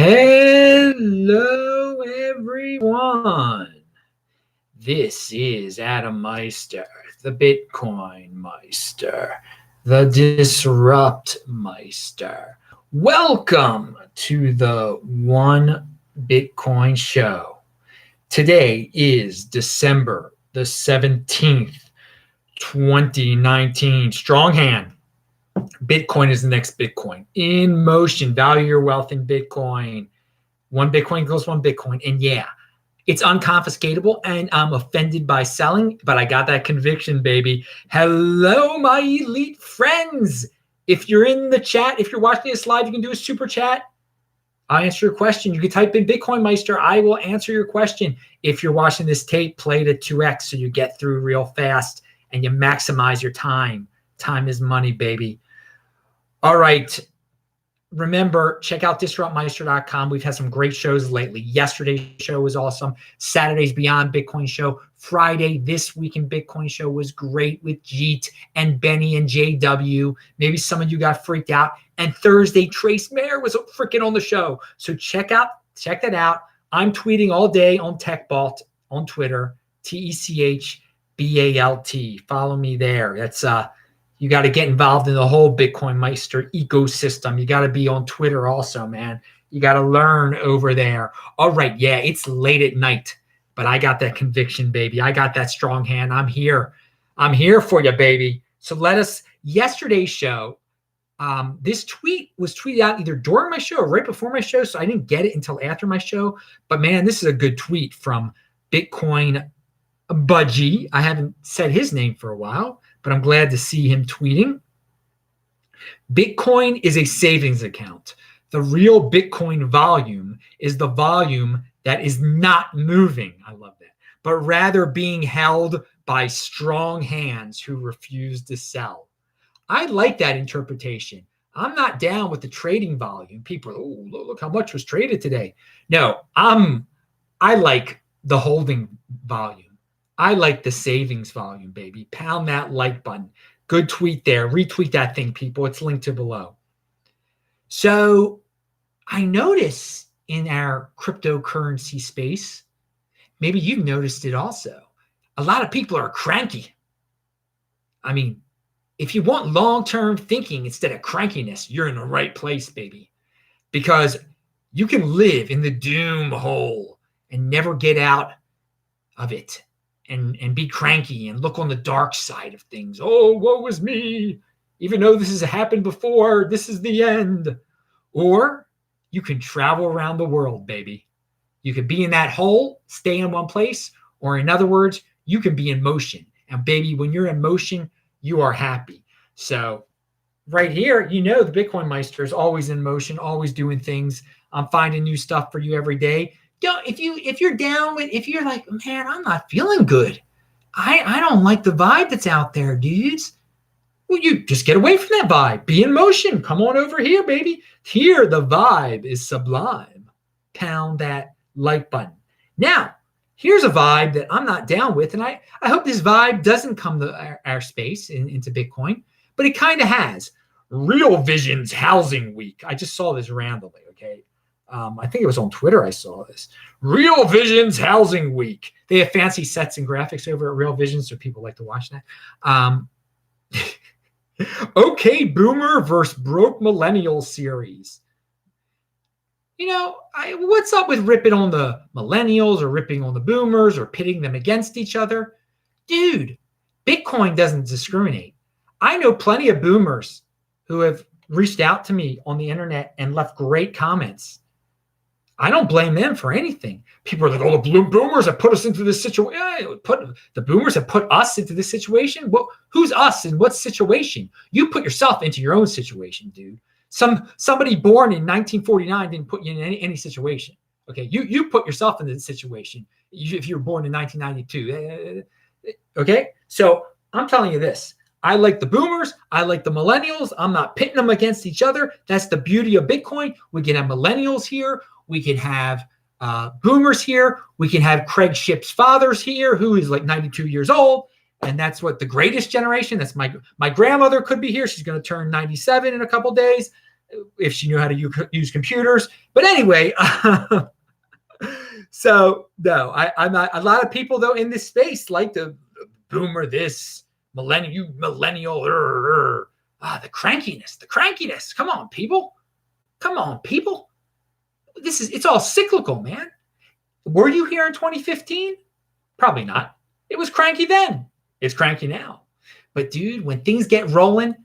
Hello, everyone. This is Adam Meister, the Bitcoin Meister, the Disrupt Meister. Welcome to the One Bitcoin Show. Today is December the 17th, 2019. Strong hand. Bitcoin is the next Bitcoin. In motion, value your wealth in Bitcoin. One Bitcoin equals one Bitcoin. And yeah, it's unconfiscatable and I'm offended by selling, but I got that conviction, baby. Hello, my elite friends. If you're in the chat, if you're watching this live, you can do a super chat. I'll answer your question. You can type in Bitcoin Meister. I will answer your question. If you're watching this tape, play it at 2x so you get through real fast and you maximize your time. Time is money, baby. All right. Remember, check out disruptmeister.com. We've had some great shows lately. Yesterday's show was awesome. Saturday's Beyond Bitcoin show. Friday, This Week in Bitcoin show was great with Jeet and Benny and JW. Maybe some of you got freaked out. And Thursday, Trace Mayer was freaking on the show. So check that out. I'm tweeting all day on TechBalt on Twitter, TECHBALT. Follow me there. That's you got to get involved in the whole Bitcoin Meister ecosystem. You got to be on Twitter also, man. You got to learn over there. All right, yeah, it's late at night, but I got that conviction, baby. I got that strong hand. I'm here. I'm here for you, baby. So yesterday's show, this tweet was tweeted out either during my show or right before my show, so I didn't get it until after my show. But, man, this is a good tweet from Bitcoin Budgie. I haven't said his name for a while, but I'm glad to see him tweeting. Bitcoin is a savings account. The real Bitcoin volume is the volume that is not moving. I love that. But rather being held by strong hands who refuse to sell. I like that interpretation. I'm not down with the trading volume. People, oh, look how much was traded today. No, I like the holding volume. I like the savings volume, baby. Pound that like button. Good tweet there. Retweet that thing, people. It's linked to below. So I notice in our cryptocurrency space, maybe you've noticed it also, a lot of people are cranky. I mean, if you want long-term thinking instead of crankiness, you're in the right place, baby. Because you can live in the doom hole and never get out of it. And be cranky and look on the dark side of things. Oh, woe is me. Even though this has happened before, this is the end. Or you can travel around the world, baby. You can be in that hole, stay in one place, or in other words, you can be in motion. And baby, when you're in motion, you are happy. So right here, the Bitcoin Meister is always in motion, always doing things. I'm finding new stuff for you every day. If you're down with, if you're like, man, I'm not feeling good. I don't like the vibe that's out there, dudes. Well, you just get away from that vibe. Be in motion. Come on over here, baby. Here, the vibe is sublime. Pound that like button. Now, here's a vibe that I'm not down with, and I hope this vibe doesn't come to our space into Bitcoin, but it kind of has. Real Vision's Housing Week. I just saw this randomly, okay? I think it was on Twitter I saw this. Real Vision's Housing Week. They have fancy sets and graphics over at Real Vision, so people like to watch that. Okay, Boomer versus Broke Millennial series. What's up with ripping on the Millennials or ripping on the Boomers or pitting them against each other? Dude, Bitcoin doesn't discriminate. I know plenty of Boomers who have reached out to me on the internet and left great comments. I don't blame them for anything. People are like, oh, the Boomers have put us into this situation. The Boomers have put us into this situation? Well, who's us and what situation? You put yourself into your own situation, dude. Somebody born in 1949 didn't put you in any situation. Okay, you put yourself into the situation if you were born in 1992. Okay, so I'm telling you this. I like the Boomers. I like the Millennials. I'm not pitting them against each other. That's the beauty of Bitcoin. We can have Millennials here. We can have Boomers here. We can have Craig Ship's fathers here, who is like 92 years old. And that's what the greatest generation. That's my grandmother could be here. She's going to turn 97 in a couple days. if she knew how to use computers. But anyway, so no, I'm not. A lot of people though in this space like the boomer, this millennial, the crankiness. Come on, people. It's all cyclical, man. Were you here in 2015? Probably not. It was cranky then. It's cranky now. But dude, when things get rolling,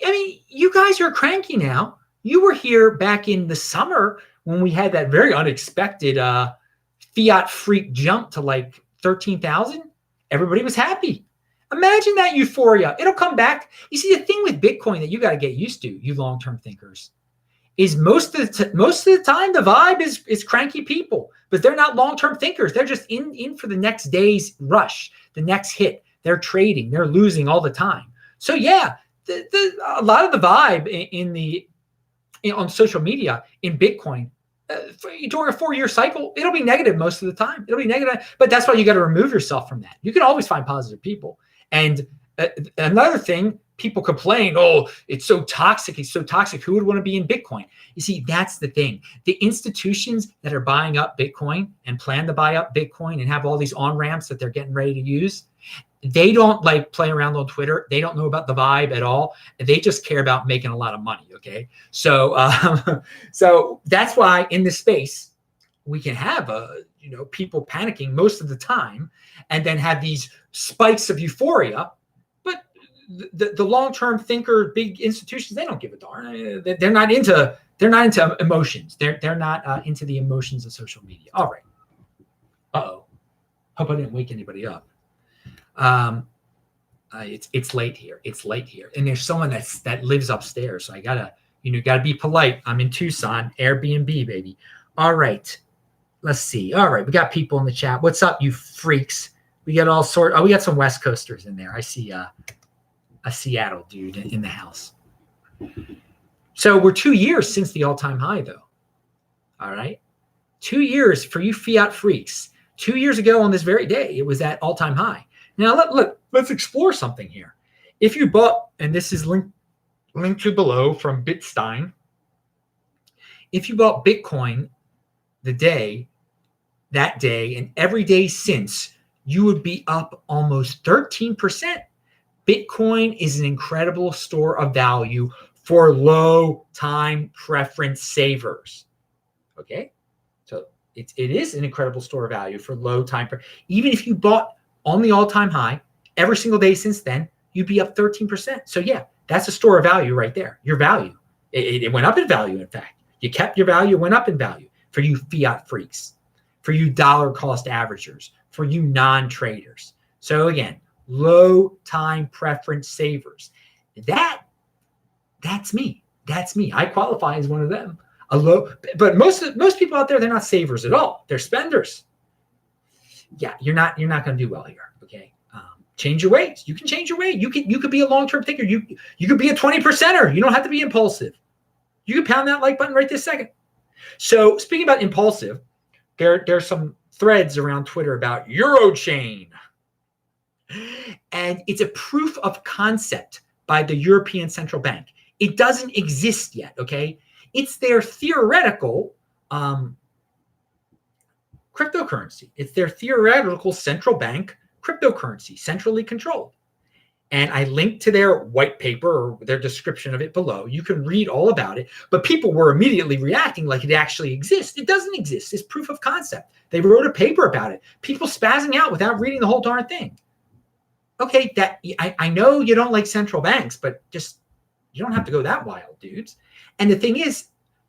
I mean, you guys are cranky now. You were here back in the summer when we had that very unexpected fiat freak jump to like 13,000. Everybody was happy. Imagine that euphoria. It'll come back. You see, the thing with Bitcoin that you got to get used to, you long-term thinkers, is most of the time the vibe is cranky people, but they're not long-term thinkers. They're just in for the next day's rush, the next hit. They're trading. They're losing all the time. So yeah, a lot of the vibe on social media in Bitcoin during a 4-year cycle, it'll be negative most of the time. It'll be negative, but that's why you got to remove yourself from that. You can always find positive people. And another thing, people complain, oh, it's so toxic. It's so toxic. Who would want to be in Bitcoin? You see, that's the thing. The institutions that are buying up Bitcoin and plan to buy up Bitcoin and have all these on-ramps that they're getting ready to use, they don't like play around on Twitter. They don't know about the vibe at all. They just care about making a lot of money. Okay. So, so that's why in this space, we can have people panicking most of the time and then have these spikes of euphoria. But the long-term thinker, big institutions, they don't give a darn. They're not into emotions. They're not into the emotions of social media. All right. Uh-oh. Hope I didn't wake anybody up. It's late here. And there's someone that lives upstairs. So I gotta be polite. I'm in Tucson, Airbnb, baby. All right. Let's see. All right. We got people in the chat. What's up, you freaks? We got all sorts. Oh, we got some West Coasters in there. I see a Seattle dude in the house. So we're 2 years since the all-time high though. All right. 2 years for you fiat freaks. 2 years ago on this very day, it was at all-time high. Now, let's explore something here. If you bought, and this is linked to below from Bitstein, if you bought Bitcoin that day, and every day since, you would be up almost 13%. Bitcoin is an incredible store of value for low time preference savers. Okay? So it is an incredible store of value for low time. Even if you bought on the all-time high, every single day since then, you'd be up 13%. So yeah, that's a store of value right there. Your value. It went up in value, in fact. You kept your value, went up in value for you fiat freaks, for you dollar cost averagers, for you non-traders. So again, low time preference savers. That's me. I qualify as one of them. But most people out there, they're not savers at all. They're spenders. Yeah, you're not going to do well here. Okay, change your ways. You can change your way. You could be a long-term thinker. You could be a 20%er. You don't have to be impulsive. You can pound that like button right this second. So speaking about impulsive, there's some threads around Twitter about Eurochain, and it's a proof of concept by the European Central Bank. It doesn't exist yet. Okay, it's their theoretical. Cryptocurrency. It's their theoretical central bank cryptocurrency, centrally controlled. And I linked to their white paper or their description of it below. You can read all about it, but people were immediately reacting like it actually exists. It doesn't exist. It's proof of concept. They wrote a paper about it. People spazzing out without reading the whole darn thing. Okay, I know you don't like central banks, but just you don't have to go that wild, dudes. And the thing is,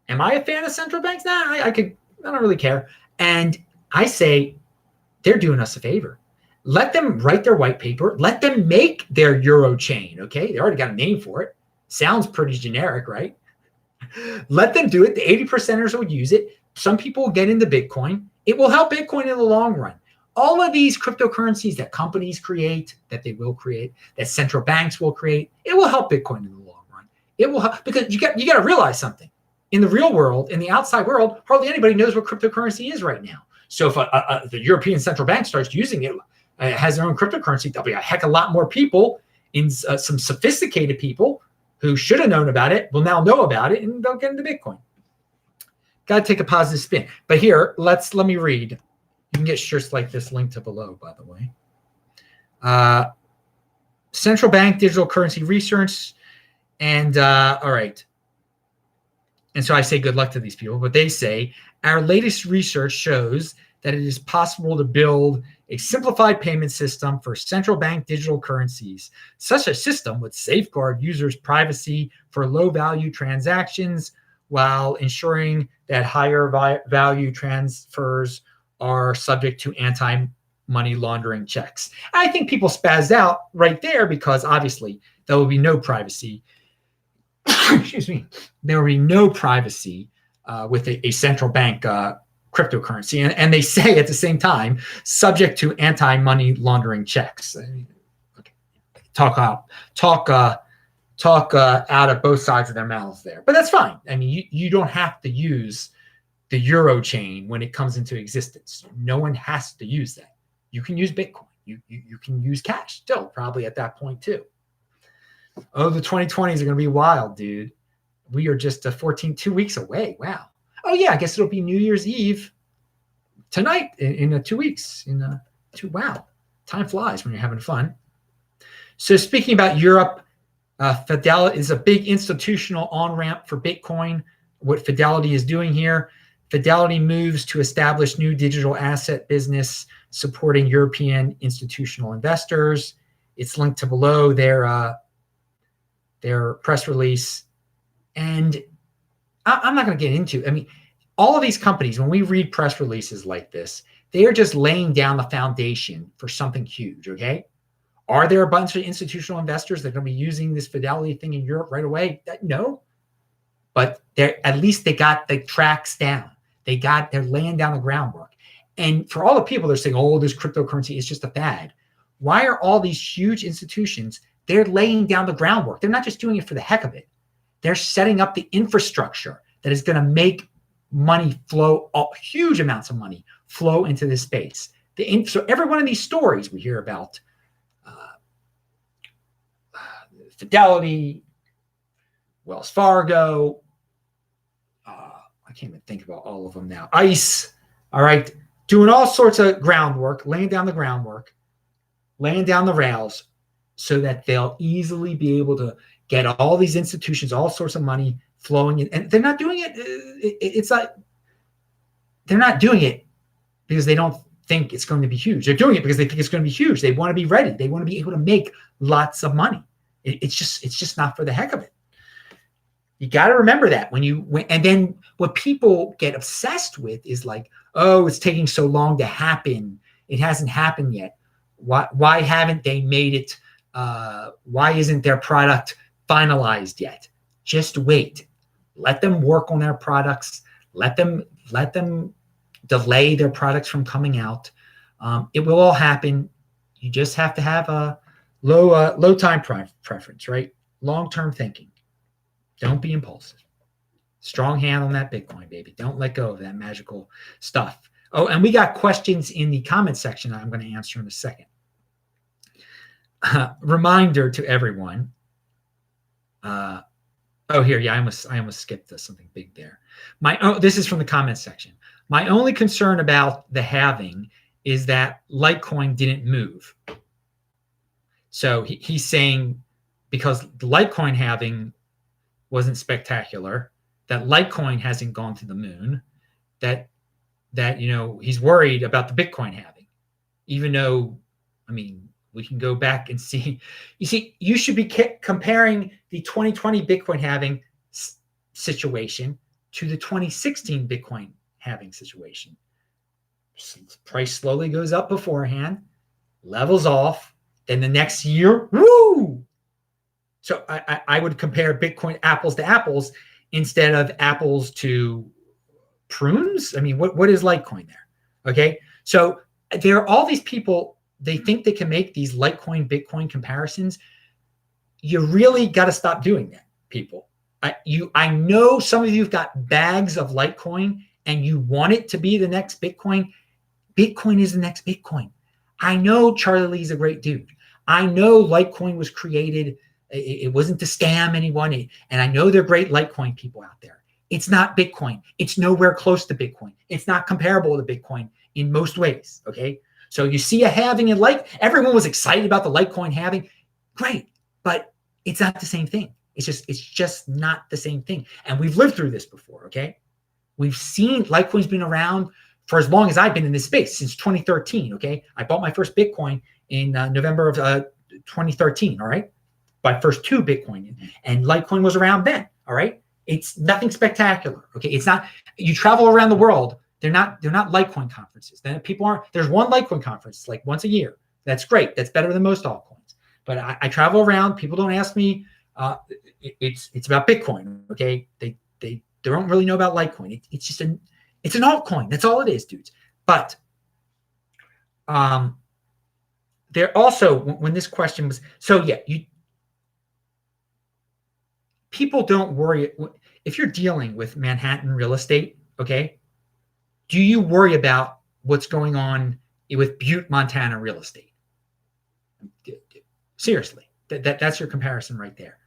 am I a fan of central banks? Nah, I don't really care. And I say they're doing us a favor. Let them write their white paper. Let them make their Eurochain, okay? They already got a name for it. Sounds pretty generic, right? Let them do it. The 80%ers will use it. Some people will get into Bitcoin. It will help Bitcoin in the long run. All of these cryptocurrencies that companies create, that they will create, that central banks will create, it will help Bitcoin in the long run. It will help because you got to realize something. In the real world, in the outside world, hardly anybody knows what cryptocurrency is right now. So if the European Central Bank starts using it, has their own cryptocurrency, there'll be a heck of a lot more people, some sophisticated people who should have known about it will now know about it and they'll get into Bitcoin. Got to take a positive spin. But here, let me read. You can get shirts like this linked to below, by the way. Central bank digital currency research. And all right. And so I say good luck to these people, but they say our latest research shows that it is possible to build a simplified payment system for central bank digital currencies. Such a system would safeguard users' privacy for low-value transactions while ensuring that higher value transfers are subject to anti-money laundering checks. I think people spazzed out right there because obviously there will be no privacy. Excuse me. There will be no privacy with a central bank cryptocurrency, and they say at the same time, subject to anti-money laundering checks. Okay. Talk out of both sides of their mouths there, but that's fine. I mean, you don't have to use the Eurochain when it comes into existence. No one has to use that. You can use Bitcoin. You can use cash still, probably at that point too. Oh, the 2020s are going to be wild, dude. We are just 2 weeks away. Wow. Oh yeah, I guess it'll be New Year's Eve tonight in 2 weeks. Wow, time flies when you're having fun. So speaking about Europe, Fidelity is a big institutional on-ramp for Bitcoin. What Fidelity is doing here, Fidelity moves to establish new digital asset business supporting European institutional investors. It's linked to below their press release. And I'm not going to get into, I mean, all of these companies, when we read press releases like this, they are just laying down the foundation for something huge, okay? Are there a bunch of institutional investors that are going to be using this Fidelity thing in Europe right away? No. But at least they got the tracks down. They're laying down the groundwork. And for all the people that are saying, oh, this cryptocurrency is just a fad, why are all these huge institutions, they're laying down the groundwork. They're not just doing it for the heck of it. They're setting up the infrastructure that is going to make money flow, huge amounts of money flow into this space. So every one of these stories we hear about, Fidelity, Wells Fargo, I can't even think about all of them now. ICE, all right, doing all sorts of groundwork, laying down the groundwork, laying down the rails so that they'll easily be able to get all these institutions, all sorts of money flowing in. And they're not doing it. It's like they're not doing it because they don't think it's going to be huge. They're doing it because they think it's going to be huge. They want to be ready. They want to be able to make lots of money. It's just not for the heck of it. You got to remember that and then what people get obsessed with is like, oh, it's taking so long to happen. It hasn't happened yet. Why haven't they made it? Why isn't their product finalized yet? Just wait. Let them work on their products. Let them delay their products from coming out. It will all happen. You just have to have a low time preference, right? Long-term thinking. Don't be impulsive. Strong hand on that Bitcoin, baby. Don't let go of that magical stuff. Oh, and we got questions in the comment section I'm going to answer in a second. Reminder to everyone. Here, yeah, I almost skipped something big there. This is from the comment section. My only concern about the halving is that Litecoin didn't move. So he's saying because the Litecoin halving wasn't spectacular, that Litecoin hasn't gone to the moon, that he's worried about the Bitcoin halving, even though, I mean, we can go back and see. You see, you should be comparing the 2020 Bitcoin halving situation to the 2016 Bitcoin halving situation. Price slowly goes up beforehand, levels off, then the next year, woo! So I would compare Bitcoin apples to apples instead of apples to prunes. I mean, what is Litecoin there? Okay, so there are all these people. They think they can make these Litecoin, Bitcoin comparisons. You really got to stop doing that, people. I know some of you've got bags of Litecoin and you want it to be the next Bitcoin. Bitcoin is the next Bitcoin. I know Charlie Lee's a great dude. I know Litecoin was created It wasn't to scam anyone. And I know there are great Litecoin people out there. It's not Bitcoin. It's nowhere close to Bitcoin. It's not comparable to Bitcoin in most ways. Okay. So you see a halving in everyone was excited about the Litecoin halving. Great. But it's not the same thing. It's just not the same thing. And we've lived through this before. Okay. We've seen Litecoin's been around for as long as I've been in this space, since 2013. Okay. I bought my first Bitcoin in November of 2013. All right. My first 2 Bitcoin, and Litecoin was around then. All right. It's nothing spectacular. Okay. It's not, you travel around the world. They're not Litecoin conferences. Then people aren't, there's one Litecoin conference like once a year. That's great. That's better than most altcoins. But I travel around. People don't ask me. It's about Bitcoin. Okay. They don't really know about Litecoin. It's just it's an altcoin. That's all it is, dudes. But there also, when this question was, so yeah, people don't worry if you're dealing with Manhattan real estate. Okay, do you worry about what's going on with Butte, Montana real estate? Seriously, that's your comparison right there.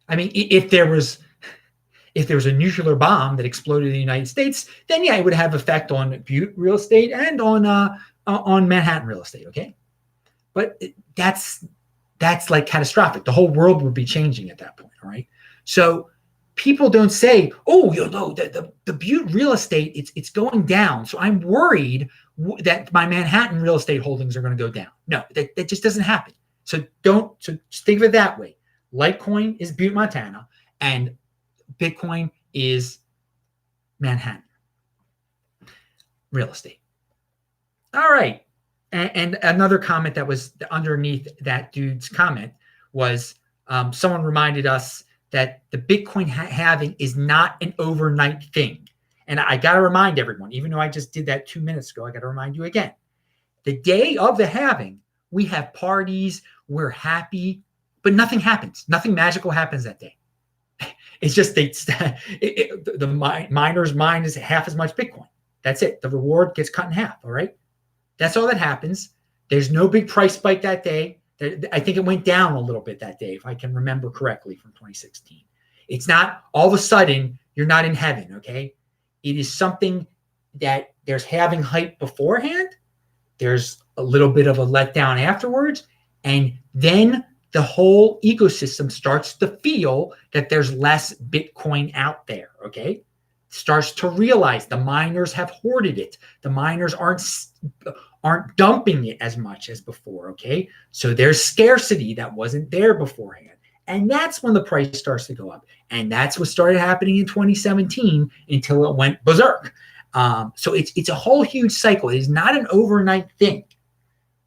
I mean, if there was a nuclear bomb that exploded in the United States, then yeah, it would have effect on Butte real estate and on Manhattan real estate. Okay, but that's like catastrophic. The whole world would be changing at that point. All right. So people don't say, oh, the Butte real estate, it's going down. So I'm worried that my Manhattan real estate holdings are going to go down. No, that just doesn't happen. So just think of it that way. Litecoin is Butte, Montana, and Bitcoin is Manhattan real estate. All right. And another comment that was underneath that dude's comment was someone reminded us that the Bitcoin halving is not an overnight thing. And I got to remind everyone, even though I just did that 2 minutes ago, I got to remind you again. The day of the halving, we have parties, we're happy, but nothing happens. Nothing magical happens that day. It's just the miner's mine is half as much Bitcoin. That's it. The reward gets cut in half. All right. That's all that happens. There's no big price spike that day. I think it went down a little bit that day, if I can remember correctly, from 2016. It's not all of a sudden you're not in heaven. Okay. It is something that there's halving hype beforehand. There's a little bit of a letdown afterwards. And then the whole ecosystem starts to feel that there's less Bitcoin out there, okay? Starts to realize the miners have hoarded it. The miners aren't dumping it as much as before, okay? So there's scarcity that wasn't there beforehand. And that's when the price starts to go up. And that's what started happening in 2017 until it went berserk. So it's a whole huge cycle. It is not an overnight thing,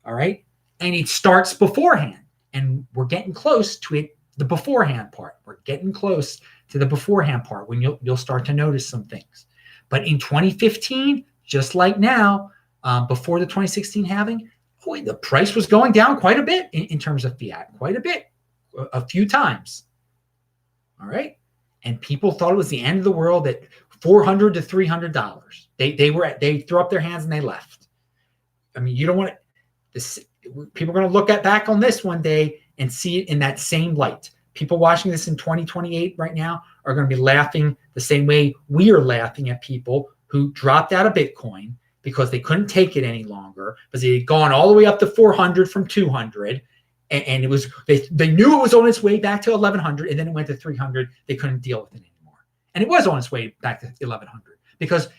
all right? And it starts beforehand. And we're getting close to it, the beforehand part. We're getting close to the beforehand part when you'll start to notice some things. But in 2015, just like now, before the 2016 halving, the price was going down quite a bit in terms of fiat, quite a bit, a few times. All right. And people thought it was the end of the world at $400 to $300. They threw up their hands and they left. I mean, you don't want to. People are going to look back on this one day and see it in that same light. People watching this in 2028 right now are going to be laughing the same way we are laughing at people who dropped out of Bitcoin because they couldn't take it any longer, because they had gone all the way up to 400 from 200. And it was they knew it was on its way back to 1100, and then it went to 300. They couldn't deal with it anymore. And it was on its way back to 1100 because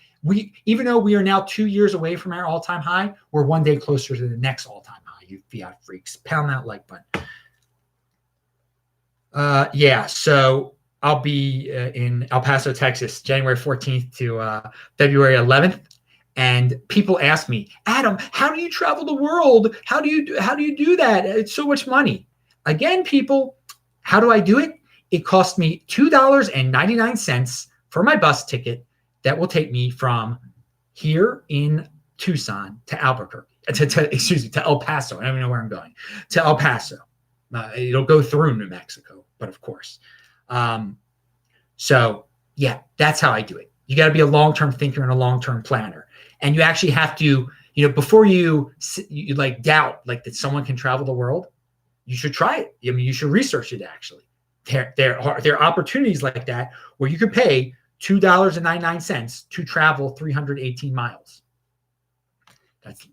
even though we are now 2 years away from our all-time high, we're one day closer to the next all-time high. You fiat freaks, pound that like button. Yeah, so I'll be in El Paso, Texas, January 14th to February 11th. And people ask me, Adam, how do you travel the world? How do you do that? It's so much money. Again, people, how do I do it? It cost me $2.99 for my bus ticket that will take me from here in Tucson to Albuquerque. To El Paso. I don't even know where I'm going. To El Paso. It'll go through New Mexico, but of course. So yeah, that's how I do it. You got to be a long-term thinker and a long-term planner. And you actually have to, before you like doubt like that someone can travel the world, you should try it. I mean, you should research it actually. There are opportunities like that where you could pay $2.99 to travel 318 miles.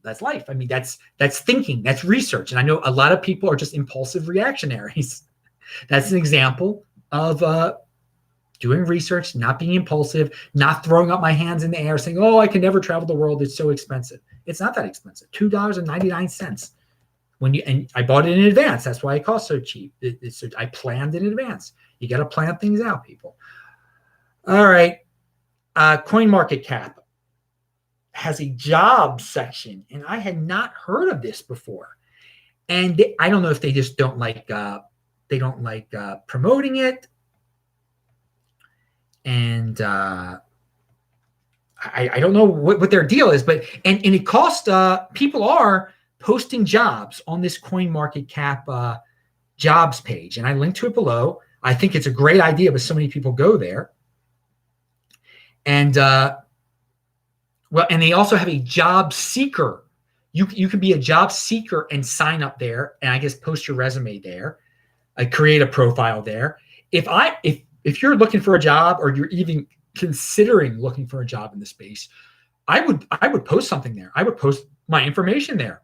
That's life. I mean, that's thinking, that's research. And I know a lot of people are just impulsive reactionaries. That's an example of doing research, not being impulsive, not throwing up my hands in the air saying, oh, I can never travel the world. It's so expensive. It's not that expensive. $2.99. And I bought it in advance. That's why it costs so cheap. I planned in advance. You got to plan things out, people. All right. CoinMarketCap has a jobs section, and I had not heard of this before. And I don't know if they just don't like promoting it. And I don't know what their deal is, but and it costs people are posting jobs on this CoinMarketCap jobs page, and I linked to it below. I think it's a great idea, but so many people go there. And and they also have a job seeker. You can be a job seeker and sign up there, and I guess post your resume there, create a profile there. If you're looking for a job, or you're even considering looking for a job in the space, I would post something there. I would post my information there.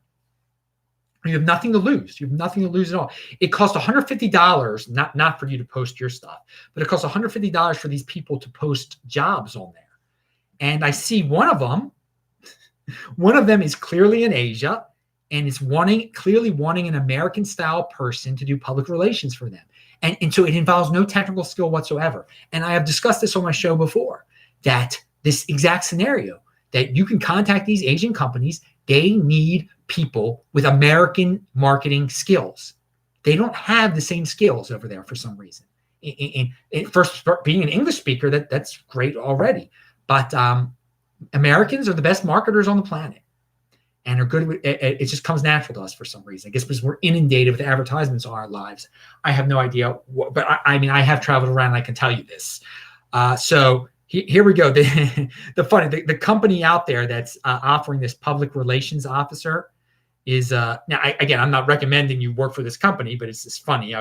You have nothing to lose. You have nothing to lose at all. It costs $150, not for you to post your stuff, but it costs $150 for these people to post jobs on there. And I see one of them is clearly in Asia, and it's clearly wanting an American style person to do public relations for them. And so it involves no technical skill whatsoever. And I have discussed this on my show before, that this exact scenario, that you can contact these Asian companies. They need people with American marketing skills. They don't have the same skills over there for some reason. First, being an English speaker, that's great already. But Americans are the best marketers on the planet, and are good. It just comes natural to us for some reason. I guess because we're inundated with advertisements all our lives. I have no idea but I mean, I have traveled around, and I can tell you this. So here we go. The company out there that's offering this public relations officer is now. I'm not recommending you work for this company, but it's just funny.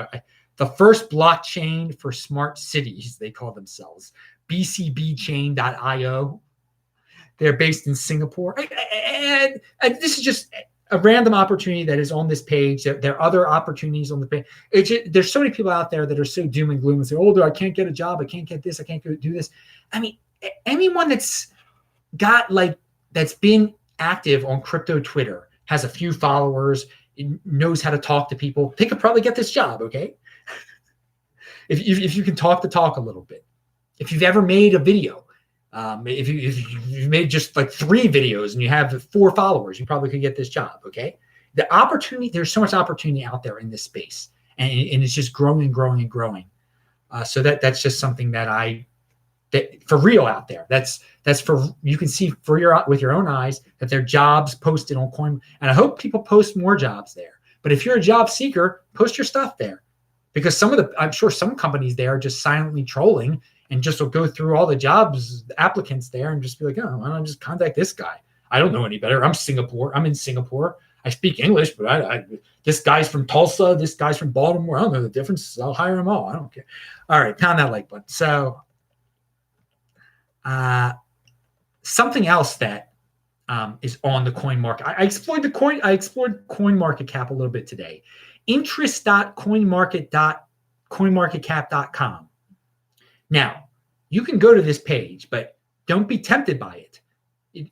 The first blockchain for smart cities, they call themselves, bcbchain.io. They're based in Singapore. And this is just a random opportunity that is on this page. There are other opportunities on the page. There's so many people out there that are so doom and gloom and say, oh, I can't get a job. I can't get this. I can't do this. I mean, anyone that's been active on crypto Twitter, has a few followers, knows how to talk to people, they could probably get this job, okay? If you can talk the talk a little bit. If you've ever made a video, if you've made just like 3 videos and you have 4 followers, you probably could get this job, okay? The opportunity, there's so much opportunity out there in this space, and it's just growing and growing and growing. So that's just something that for real out there. That's for, you can see with your own eyes that there are jobs posted on Coin, and I hope people post more jobs there. But if you're a job seeker, post your stuff there, because I'm sure some companies there are just silently trolling and just will go through all the jobs applicants there and just be like, oh, why don't I just contact this guy? I don't know any better. I'm in Singapore. I speak English, but this guy's from Tulsa. This guy's from Baltimore. I don't know the difference. I'll hire them all. I don't care. All right, pound that like button. So something else that is on the coin market. I explored CoinMarketCap a little bit today. Interest.coinmarketcap.com. Now, you can go to this page, but don't be tempted by it.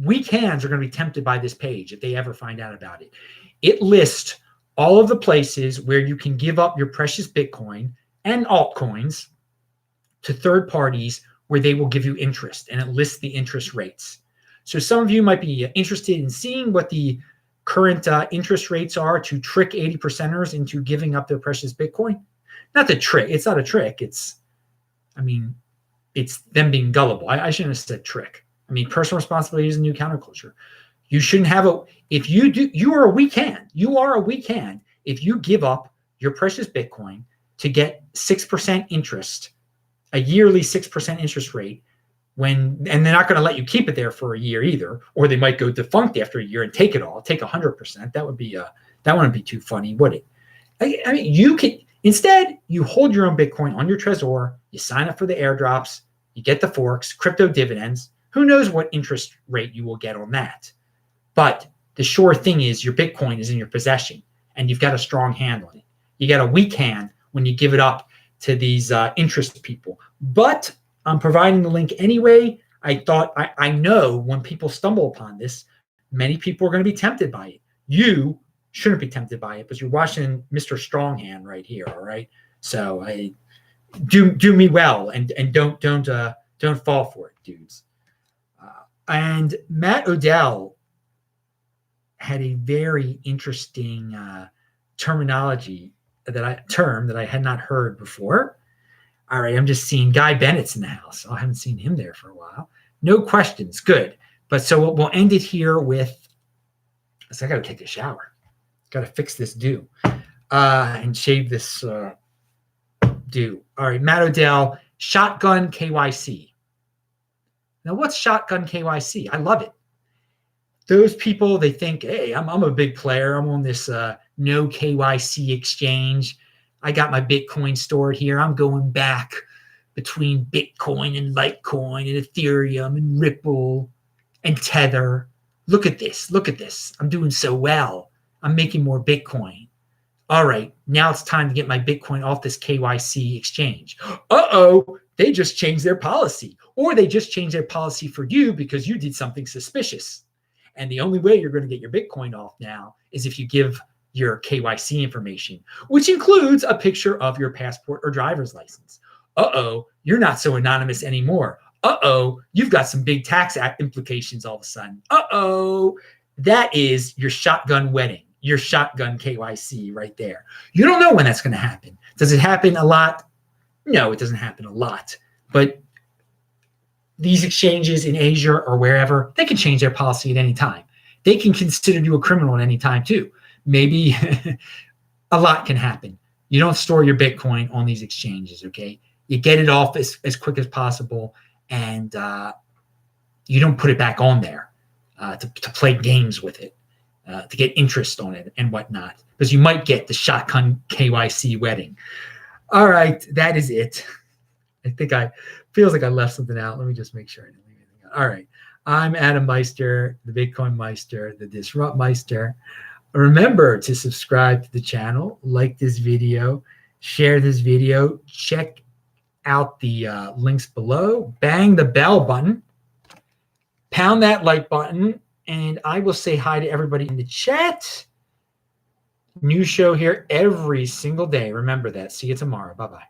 Weak hands are going to be tempted by this page if they ever find out about it. It lists all of the places where you can give up your precious Bitcoin and altcoins to third parties where they will give you interest, and it lists the interest rates. So some of you might be interested in seeing what the current interest rates are to trick 80%ers into giving up their precious Bitcoin. Not the trick. It's not a trick. It's them being gullible. I shouldn't have said trick. I mean, personal responsibility is a new counterculture. You shouldn't have if you do, you are a weak hand. You are a weak hand if you give up your precious Bitcoin to get 6% interest, a yearly 6% interest rate, and they're not going to let you keep it there for a year either, or they might go defunct after a year and take it all, take 100%. That wouldn't be too funny, would it? I mean, you can instead you hold your own Bitcoin on your Trezor. You sign up for the airdrops. You get the forks, crypto dividends. Who knows what interest rate you will get on that? But the sure thing is your Bitcoin is in your possession, and you've got a strong hand on it. You got a weak hand when you give it up to these interest people. But I'm providing the link anyway. I know when people stumble upon this, many people are going to be tempted by it. You shouldn't be tempted by it, but you're watching Mr. Stronghand right here. All right. So I do me well and don't fall for it, dudes. And Matt Odell had a very interesting term that I had not heard before. All right, I'm just seeing Guy Bennett's in the house. I haven't seen him there for a while. No questions, good. But so we'll end it here with. So I got to take a shower. Got to fix this do and shave this do. All right, Matt Odell, shotgun KYC. Now, what's shotgun KYC? I love it. Those people, they think, hey, I'm a big player. I'm on this no KYC exchange. I got my Bitcoin stored here. I'm going back between Bitcoin and Litecoin and Ethereum and Ripple and Tether. Look at this. Look at this. I'm doing so well. I'm making more Bitcoin. All right, now it's time to get my Bitcoin off this KYC exchange. Uh-oh, they just changed their policy. Or they just changed their policy for you because you did something suspicious. And the only way you're going to get your Bitcoin off now is if you give your KYC information, which includes a picture of your passport or driver's license. Uh-oh, you're not so anonymous anymore. Uh-oh, you've got some big tax implications all of a sudden. Uh-oh, that is your shotgun wedding, your shotgun KYC right there. You don't know when that's going to happen. Does it happen a lot? No, it doesn't happen a lot. But these exchanges in Asia or wherever, they can change their policy at any time. They can consider you a criminal at any time too. Maybe a lot can happen. You don't store your Bitcoin on these exchanges, okay? You get it off as quick as possible, and you don't put it back on there to play games with it, to get interest on it and whatnot, because you might get the shotgun KYC wedding. All right, that is it. I think feels like I left something out. Let me just make sure I didn't leave anything out. All right. I'm Adam Meister, the Bitcoin Meister, the Disrupt Meister. Remember to subscribe to the channel, like this video, share this video, check out the links below, bang the bell button, pound that like button, and I will say hi to everybody in the chat. New show here every single day. Remember that. See you tomorrow. Bye-bye.